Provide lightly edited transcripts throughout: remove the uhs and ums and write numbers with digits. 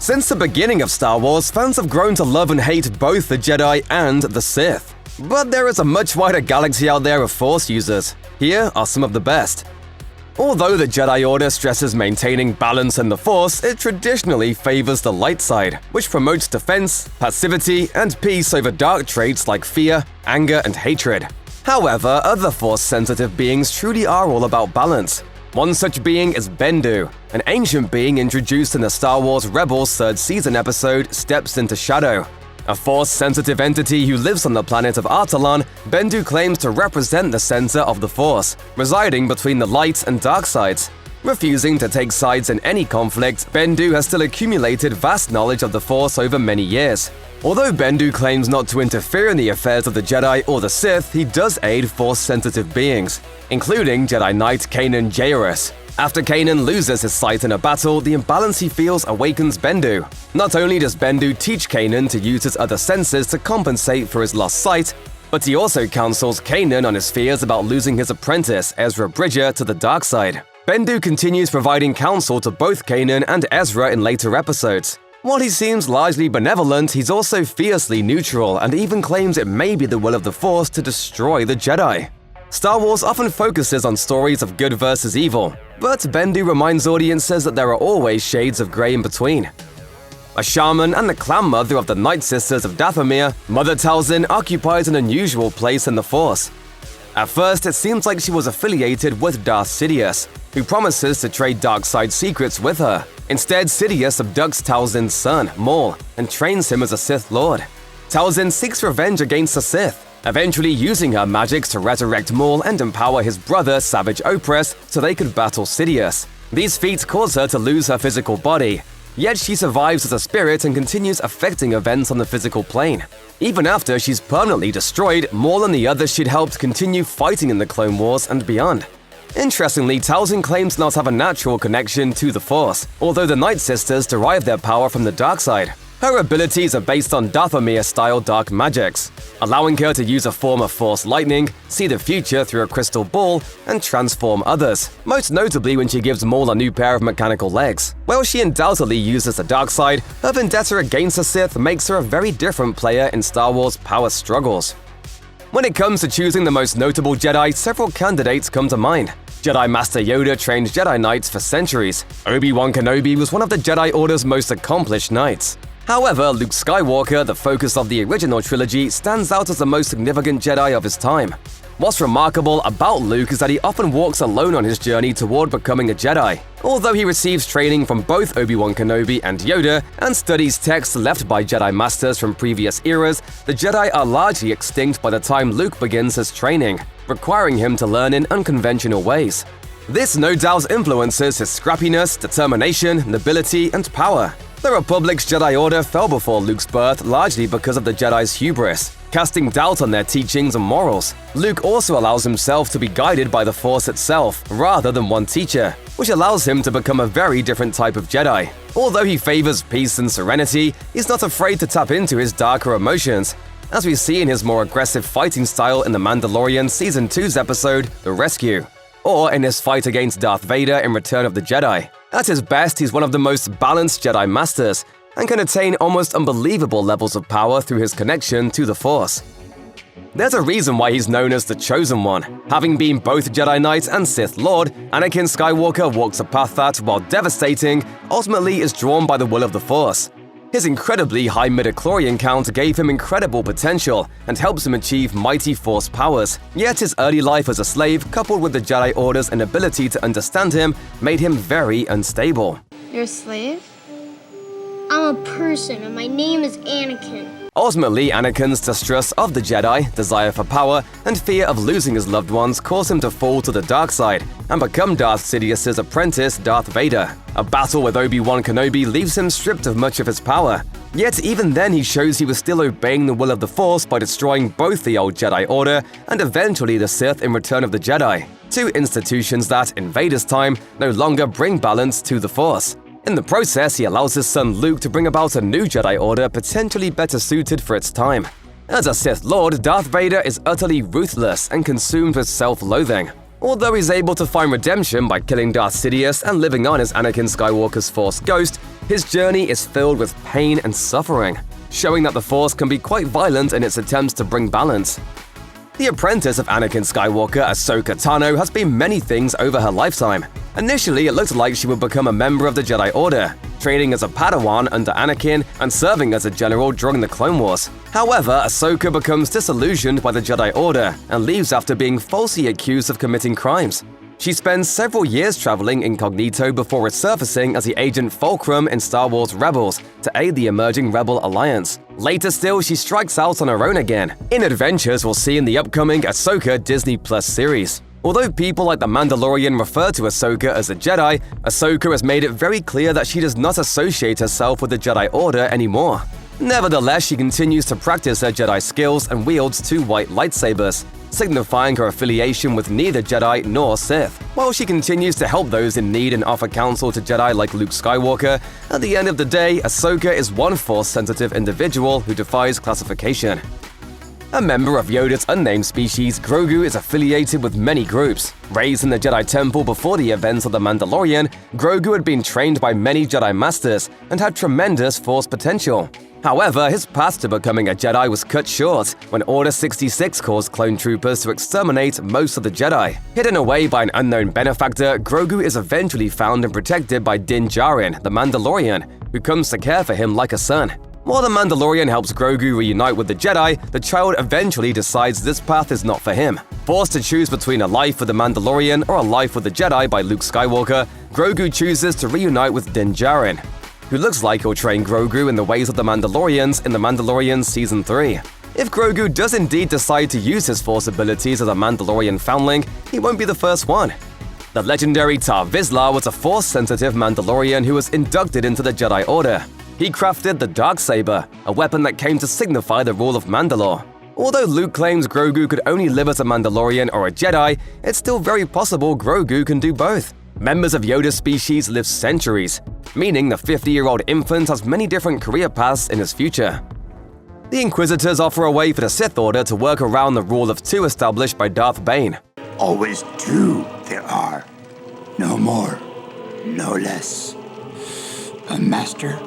Since the beginning of Star Wars, fans have grown to love and hate both the Jedi and the Sith. But there is a much wider galaxy out there of Force users. Here are some of the best. Although the Jedi Order stresses maintaining balance in the Force, it traditionally favors the light side, which promotes defense, passivity, and peace over dark traits like fear, anger, and hatred. However, other Force-sensitive beings truly are all about balance. One such being is Bendu, an ancient being introduced in the Star Wars Rebels 3rd season episode Steps into Shadow. A Force-sensitive entity who lives on the planet of Artalan, Bendu claims to represent the center of the Force, residing between the light and dark sides. Refusing to take sides in any conflict, Bendu has still accumulated vast knowledge of the Force over many years. Although Bendu claims not to interfere in the affairs of the Jedi or the Sith, he does aid Force-sensitive beings, including Jedi Knight Kanan Jarrus. After Kanan loses his sight in a battle, the imbalance he feels awakens Bendu. Not only does Bendu teach Kanan to use his other senses to compensate for his lost sight, but he also counsels Kanan on his fears about losing his apprentice, Ezra Bridger, to the dark side. Bendu continues providing counsel to both Kanan and Ezra in later episodes. While he seems largely benevolent, he's also fiercely neutral and even claims it may be the will of the Force to destroy the Jedi. Star Wars often focuses on stories of good versus evil, but Bendu reminds audiences that there are always shades of grey in between. A shaman and the clan mother of the Night Sisters of Dathomir, Mother Talzin occupies an unusual place in the Force. At first, it seems like she was affiliated with Darth Sidious, who promises to trade dark side secrets with her. Instead, Sidious abducts Talzin's son, Maul, and trains him as a Sith Lord. Talzin seeks revenge against the Sith, eventually using her magics to resurrect Maul and empower his brother, Savage Opress, so they could battle Sidious. These feats cause her to lose her physical body, yet she survives as a spirit and continues affecting events on the physical plane. Even after she's permanently destroyed, Maul and the others she'd helped continue fighting in the Clone Wars and beyond. Interestingly, Talzin claims not to have a natural connection to the Force, although the Night Sisters derive their power from the dark side. Her abilities are based on Dathomir-style dark magics, allowing her to use a form of Force lightning, see the future through a crystal ball, and transform others, most notably when she gives Maul a new pair of mechanical legs. While she undoubtedly uses the dark side, her vendetta against the Sith makes her a very different player in Star Wars power struggles. When it comes to choosing the most notable Jedi, several candidates come to mind. Jedi Master Yoda trained Jedi Knights for centuries. Obi-Wan Kenobi was one of the Jedi Order's most accomplished knights. However, Luke Skywalker, the focus of the original trilogy, stands out as the most significant Jedi of his time. What's remarkable about Luke is that he often walks alone on his journey toward becoming a Jedi. Although he receives training from both Obi-Wan Kenobi and Yoda, and studies texts left by Jedi Masters from previous eras, the Jedi are largely extinct by the time Luke begins his training, requiring him to learn in unconventional ways. This no doubt influences his scrappiness, determination, nobility, and power. The Republic's Jedi Order fell before Luke's birth largely because of the Jedi's hubris, casting doubt on their teachings and morals. Luke also allows himself to be guided by the Force itself, rather than one teacher, which allows him to become a very different type of Jedi. Although he favors peace and serenity, he's not afraid to tap into his darker emotions, as we see in his more aggressive fighting style in The Mandalorian Season 2's episode, The Rescue, or in his fight against Darth Vader in Return of the Jedi. At his best, he's one of the most balanced Jedi Masters, and can attain almost unbelievable levels of power through his connection to the Force. There's a reason why he's known as the Chosen One. Having been both Jedi Knight and Sith Lord, Anakin Skywalker walks a path that, while devastating, ultimately is drawn by the will of the Force. His incredibly high midichlorian count gave him incredible potential and helps him achieve mighty Force powers. Yet his early life as a slave, coupled with the Jedi Order's inability to understand him, made him very unstable. You're a slave? I'm a person, and my name is Anakin. Ultimately, Anakin's distrust of the Jedi, desire for power, and fear of losing his loved ones caused him to fall to the dark side and become Darth Sidious's apprentice, Darth Vader. A battle with Obi-Wan Kenobi leaves him stripped of much of his power. Yet even then he shows he was still obeying the will of the Force by destroying both the old Jedi Order and eventually the Sith in Return of the Jedi, two institutions that, in Vader's time, no longer bring balance to the Force. In the process, he allows his son Luke to bring about a new Jedi Order potentially better suited for its time. As a Sith Lord, Darth Vader is utterly ruthless and consumed with self-loathing. Although he's able to find redemption by killing Darth Sidious and living on as Anakin Skywalker's Force ghost, his journey is filled with pain and suffering, showing that the Force can be quite violent in its attempts to bring balance. The apprentice of Anakin Skywalker, Ahsoka Tano, has been many things over her lifetime. Initially, it looked like she would become a member of the Jedi Order, training as a Padawan under Anakin and serving as a general during the Clone Wars. However, Ahsoka becomes disillusioned by the Jedi Order and leaves after being falsely accused of committing crimes. She spends several years traveling incognito before resurfacing as the Agent Fulcrum in Star Wars Rebels to aid the emerging Rebel Alliance. Later still, she strikes out on her own again, in adventures we'll see in the upcoming Ahsoka Disney Plus series. Although people like The Mandalorian refer to Ahsoka as a Jedi, Ahsoka has made it very clear that she does not associate herself with the Jedi Order anymore. Nevertheless, she continues to practice her Jedi skills and wields 2 white lightsabers, signifying her affiliation with neither Jedi nor Sith. While she continues to help those in need and offer counsel to Jedi like Luke Skywalker, at the end of the day, Ahsoka is one Force-sensitive individual who defies classification. A member of Yoda's unnamed species, Grogu is affiliated with many groups. Raised in the Jedi Temple before the events of The Mandalorian, Grogu had been trained by many Jedi Masters and had tremendous Force potential. However, his path to becoming a Jedi was cut short when Order 66 caused clone troopers to exterminate most of the Jedi. Hidden away by an unknown benefactor, Grogu is eventually found and protected by Din Djarin, the Mandalorian, who comes to care for him like a son. While the Mandalorian helps Grogu reunite with the Jedi, the child eventually decides this path is not for him. Forced to choose between a life with the Mandalorian or a life with the Jedi by Luke Skywalker, Grogu chooses to reunite with Din Djarin, who looks like he'll train Grogu in the ways of the Mandalorians in The Mandalorian Season 3. If Grogu does indeed decide to use his Force abilities as a Mandalorian foundling, he won't be the first one. The legendary Tar Vizsla was a Force-sensitive Mandalorian who was inducted into the Jedi Order. He crafted the Darksaber, a weapon that came to signify the rule of Mandalore. Although Luke claims Grogu could only live as a Mandalorian or a Jedi, it's still very possible Grogu can do both. Members of Yoda's species live centuries, meaning the 50-year-old infant has many different career paths in his future. The Inquisitors offer a way for the Sith Order to work around the rule of 2 established by Darth Bane. Always 2 there are. No more, no less. A master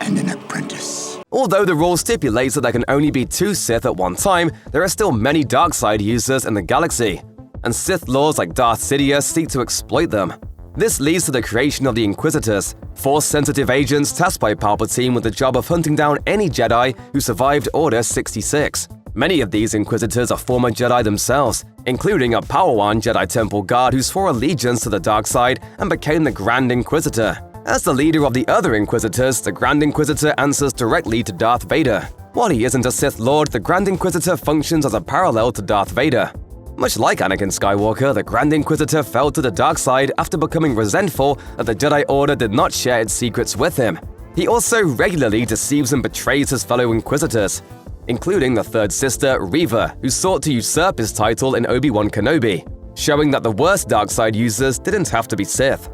and an apprentice. Although the rule stipulates that there can only be 2 Sith at one time, there are still many dark side users in the galaxy, and Sith lords like Darth Sidious seek to exploit them. This leads to the creation of the Inquisitors, Force-sensitive agents tasked by Palpatine with the job of hunting down any Jedi who survived Order 66. Many of these Inquisitors are former Jedi themselves, including a Padawan Jedi Temple guard who swore allegiance to the dark side and became the Grand Inquisitor. As the leader of the other Inquisitors, the Grand Inquisitor answers directly to Darth Vader. While he isn't a Sith Lord, the Grand Inquisitor functions as a parallel to Darth Vader. Much like Anakin Skywalker, the Grand Inquisitor fell to the dark side after becoming resentful that the Jedi Order did not share its secrets with him. He also regularly deceives and betrays his fellow Inquisitors, including the third sister, Reva, who sought to usurp his title in Obi-Wan Kenobi, showing that the worst dark side users didn't have to be Sith.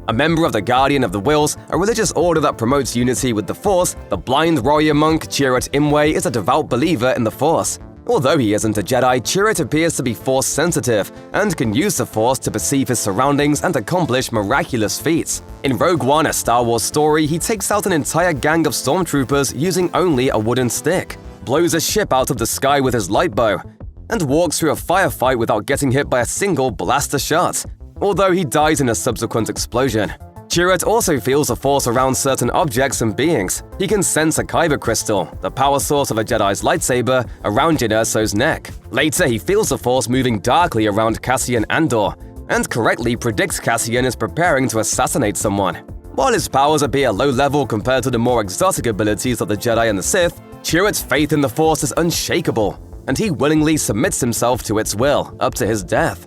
A member of the Guardian of the Whills, a religious order that promotes unity with the Force, the blind warrior monk Chirrut Îmwe is a devout believer in the Force. Although he isn't a Jedi, Chirrut appears to be Force-sensitive and can use the Force to perceive his surroundings and accomplish miraculous feats. In Rogue One, a Star Wars story, he takes out an entire gang of stormtroopers using only a wooden stick, blows a ship out of the sky with his light bow, and walks through a firefight without getting hit by a single blaster shot, although he dies in a subsequent explosion. Chirrut also feels the Force around certain objects and beings. He can sense a Kyber crystal, the power source of a Jedi's lightsaber, around Jyn Erso's neck. Later, he feels the Force moving darkly around Cassian Andor, and correctly predicts Cassian is preparing to assassinate someone. While his powers appear low-level compared to the more exotic abilities of the Jedi and the Sith, Chirrut's faith in the Force is unshakable, and he willingly submits himself to its will, up to his death.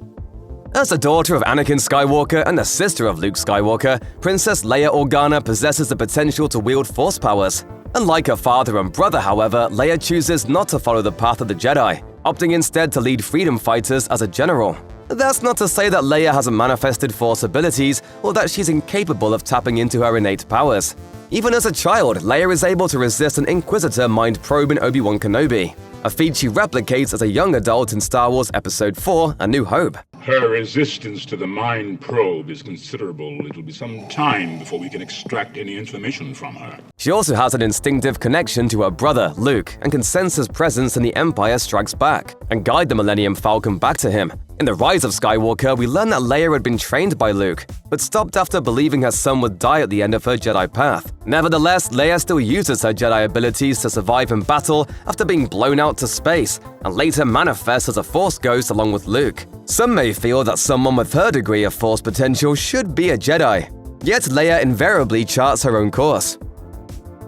As the daughter of Anakin Skywalker and the sister of Luke Skywalker, Princess Leia Organa possesses the potential to wield Force powers. Unlike her father and brother, however, Leia chooses not to follow the path of the Jedi, opting instead to lead freedom fighters as a general. That's not to say that Leia hasn't manifested Force abilities or that she's incapable of tapping into her innate powers. Even as a child, Leia is able to resist an Inquisitor mind probe in Obi-Wan Kenobi, a feat she replicates as a young adult in Star Wars Episode 4: A New Hope. Her resistance to the mind probe is considerable. It'll be some time before we can extract any information from her. She also has an instinctive connection to her brother, Luke, and can sense his presence in The Empire Strikes Back and guide the Millennium Falcon back to him. In The Rise of Skywalker, we learn that Leia had been trained by Luke, but stopped after believing her son would die at the end of her Jedi path. Nevertheless, Leia still uses her Jedi abilities to survive in battle after being blown out to space, and later manifests as a Force ghost along with Luke. Some may feel that someone with her degree of Force potential should be a Jedi, yet Leia invariably charts her own course.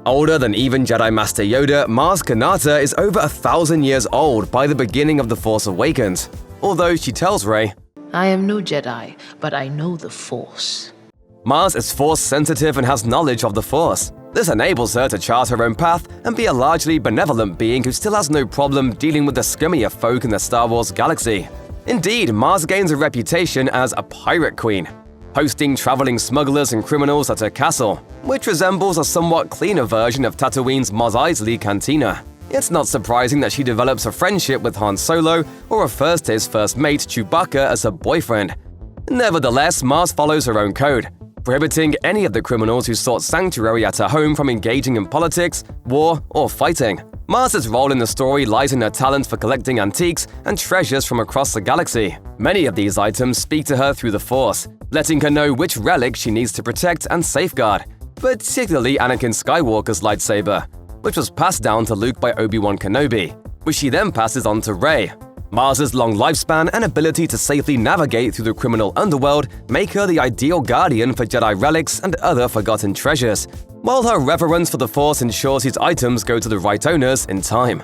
Older than even Jedi Master Yoda, Maz Kanata is over 1,000 years old by the beginning of The Force Awakens, although she tells Rey, I am no Jedi, but I know the Force. Maz is Force-sensitive and has knowledge of the Force. This enables her to chart her own path and be a largely benevolent being who still has no problem dealing with the scummier folk in the Star Wars galaxy. Indeed, Maz gains a reputation as a pirate queen, hosting traveling smugglers and criminals at her castle, which resembles a somewhat cleaner version of Tatooine's Mos Eisley Cantina. It's not surprising that she develops a friendship with Han Solo or refers to his first mate, Chewbacca, as her boyfriend. Nevertheless, Maz follows her own code, prohibiting any of the criminals who sought sanctuary at her home from engaging in politics, war, or fighting. Maz's role in the story lies in her talent for collecting antiques and treasures from across the galaxy. Many of these items speak to her through the Force, letting her know which relic she needs to protect and safeguard, particularly Anakin Skywalker's lightsaber, which was passed down to Luke by Obi-Wan Kenobi, which she then passes on to Rey. Maz's long lifespan and ability to safely navigate through the criminal underworld make her the ideal guardian for Jedi relics and other forgotten treasures, while her reverence for the Force ensures these items go to the right owners in time.